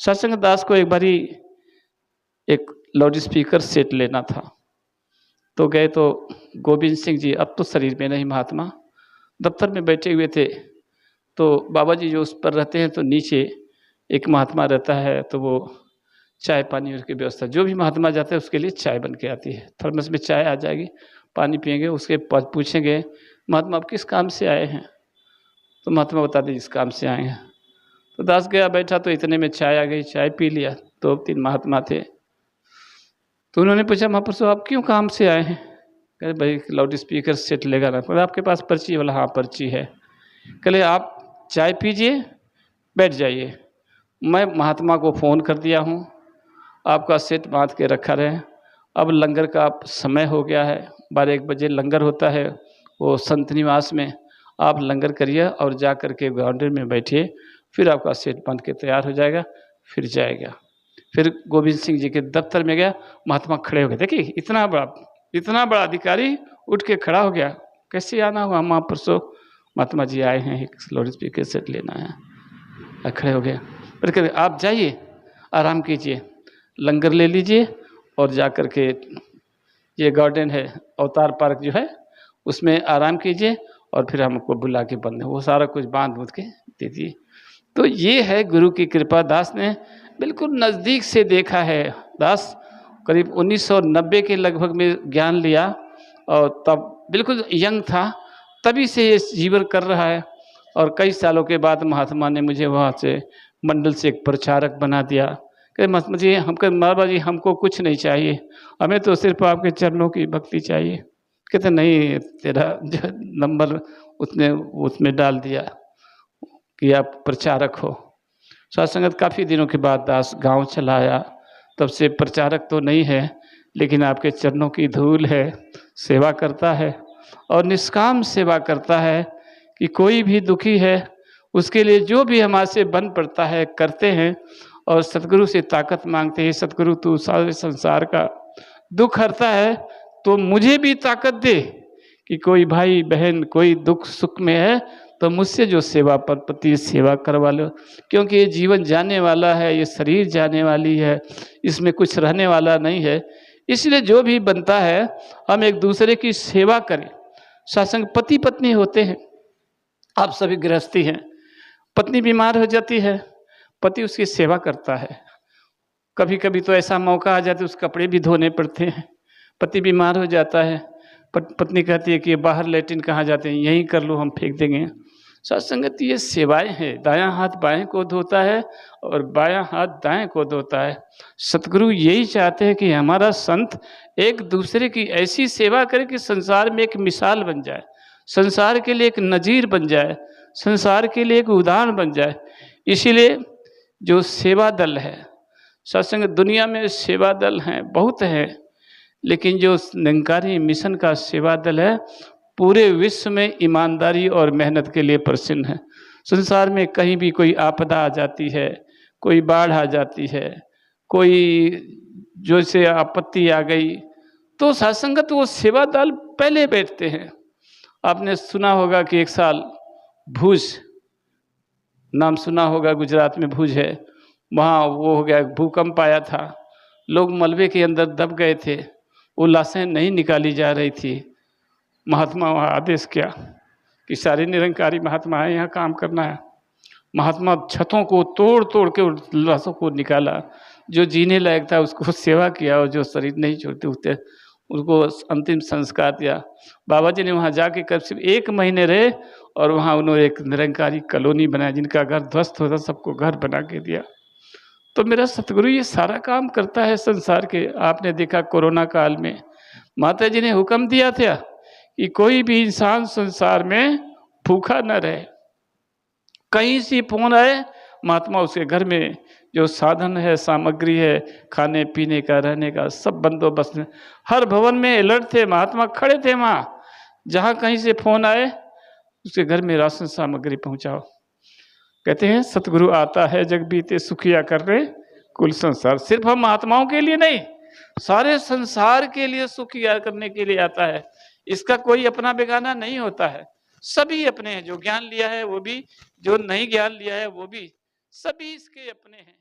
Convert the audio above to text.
सत्संग दास को एक बारी एक लाउड स्पीकर सेट लेना था, तो गए तो गोविंद सिंह जी अब तो शरीर में नहीं, महात्मा दफ्तर में बैठे हुए थे। तो बाबा जी जो उस पर रहते हैं तो नीचे एक महात्मा रहता है, तो वो चाय पानी उसकी व्यवस्था, जो भी महात्मा जाते हैं उसके लिए चाय बन के आती है, थर्मस में चाय आ जाएगी, पानी पिएंगे। उसके बाद पूछेंगे महात्मा आप किस काम से आए हैं, तो महात्मा बता दें इस काम से आए हैं। तो दास गया बैठा तो इतने में चाय आ गई, चाय पी लिया। 2-3 महात्मा थे, तो उन्होंने पूछा महापुरुष आप क्यों काम से आए हैं? कहे भाई लाउड स्पीकर सेट लेगा ना। बोला आपके पास पर्ची? बोला हाँ पर्ची है। कहे आप चाय पीजिए, बैठ जाइए, मैं महात्मा को फ़ोन कर दिया हूँ, आपका सेट बांध के रखा रहे। अब लंगर का समय हो गया है, 12-1 बजे लंगर होता है वो संत निवास में, आप लंगर करिए और जा कर के ग्राउंड में बैठिए, फिर आपका सेट बंध के तैयार हो जाएगा, फिर जाएगा। फिर गोविंद सिंह जी के दफ्तर में गया, महात्मा खड़े हो गए। देखिए इतना बड़ा अधिकारी उठ के खड़ा हो गया, कैसे आना हुआ महापुरुषों? महात्मा जी आए हैं, एक लाउड स्पीकर सेट लेना है। खड़े हो गए, फिर कहे आप जाइए आराम कीजिए, लंगर ले लीजिए और जा कर के ये गार्डन है अवतार पार्क जो है उसमें आराम कीजिए, और फिर हमको बुला के बंद वो सारा कुछ बांध बूंध के दे दिए। तो ये है गुरु की कृपा। दास ने बिल्कुल नज़दीक से देखा है। दास करीब 1990 के लगभग में ज्ञान लिया और तब बिल्कुल यंग था, तभी से ये जीवन कर रहा है। और कई सालों के बाद महात्मा ने मुझे वहाँ से मंडल से एक प्रचारक बना दिया। कहे महात्मा जी बाबा जी हमको कुछ नहीं चाहिए, हमें तो सिर्फ आपके चरणों की भक्ति चाहिए। कहते नहीं, तेरा जो नंबर उसमें डाल दिया कि आप प्रचारक हो। सत्संगत काफ़ी दिनों के बाद दास गांव चला आया, तब से प्रचारक तो नहीं है लेकिन आपके चरणों की धूल है, सेवा करता है और निष्काम सेवा करता है कि कोई भी दुखी है उसके लिए जो भी हमारे से बन पड़ता है करते हैं, और सतगुरु से ताकत मांगते हैं। सतगुरु तू सारे संसार का दुख हरता है, तो मुझे भी ताकत दे कि कोई भाई बहन कोई दुख सुख में है तो मुझसे जो सेवा पर प्रति सेवा करवा लो, क्योंकि ये जीवन जाने वाला है, ये शरीर जाने वाली है, इसमें कुछ रहने वाला नहीं है। इसलिए जो भी बनता है हम एक दूसरे की सेवा करें। सत्संग पति पत्नी होते हैं, आप सभी गृहस्थी हैं, पत्नी बीमार हो जाती है, पति उसकी सेवा करता है। कभी कभी तो ऐसा मौका आ जाता है उस कपड़े भी धोने पड़ते हैं, पति बीमार हो जाता है, पत्नी कहती है कि बाहर लेटिन कहाँ जाते हैं, यहीं कर लो हम फेंक देंगे। सत्संगत ये सेवाएं हैं, दायां हाथ बाएं को धोता है और बायां हाथ दाएं को धोता है। सतगुरु यही चाहते हैं कि हमारा संत एक दूसरे की ऐसी सेवा करे कि संसार में एक मिसाल बन जाए, संसार के लिए एक नज़ीर बन जाए, संसार के लिए एक उदाहरण बन जाए। इसीलिए जो सेवा दल है, सत्संग दुनिया में सेवा दल हैं बहुत हैं, लेकिन जो निरंकारी मिशन का सेवा दल है पूरे विश्व में ईमानदारी और मेहनत के लिए प्रसिद्ध है। संसार में कहीं भी कोई आपदा आ जाती है, कोई बाढ़ आ जाती है, कोई जो से आपत्ति आ गई, तो सत्संगत वो सेवा दल पहले बैठते हैं। आपने सुना होगा कि एक साल भुज नाम सुना होगा, गुजरात में भुज है, वहाँ वो हो गया भूकंप आया था, लोग मलबे के अंदर दब गए थे, वो लाशें नहीं निकाली जा रही थी। महात्मा वहाँ आदेश किया कि सारे निरंकारी महात्मा है, यहाँ काम करना है। महात्मा छतों को तोड़ तोड़ के लाशों को निकाला, जो जीने लायक था उसको सेवा किया, और जो शरीर नहीं छोड़ते उठते उसको अंतिम संस्कार दिया। बाबा जी ने वहाँ जाके करीब 1 महीने रहे और वहाँ उन्होंने एक निरंकारी कॉलोनी बनाया, जिनका घर ध्वस्त होता सबको घर बना के दिया। तो मेरा सतगुरु ये सारा काम करता है संसार के। आपने देखा कोरोना काल में माता जी ने हुक्म दिया था कि कोई भी इंसान संसार में भूखा न रहे। कहीं से फोन आए, महात्मा उसके घर में जो साधन है, सामग्री है, खाने पीने का, रहने का, सब बंदोबस्त, हर भवन में अलर्ट थे, महात्मा खड़े थे वहाँ। जहाँ कहीं से फोन आए उसके घर में राशन सामग्री पहुँचाओ। कहते हैं सतगुरु आता है जग बीते सुखिया कर रहे कुल संसार। सिर्फ हम महात्माओं के लिए नहीं, सारे संसार के लिए सुखिया करने के लिए आता है। इसका कोई अपना बेगाना नहीं होता है, सभी अपने हैं। जो ज्ञान लिया है वो भी, जो नहीं ज्ञान लिया है वो भी, सभी इसके अपने हैं।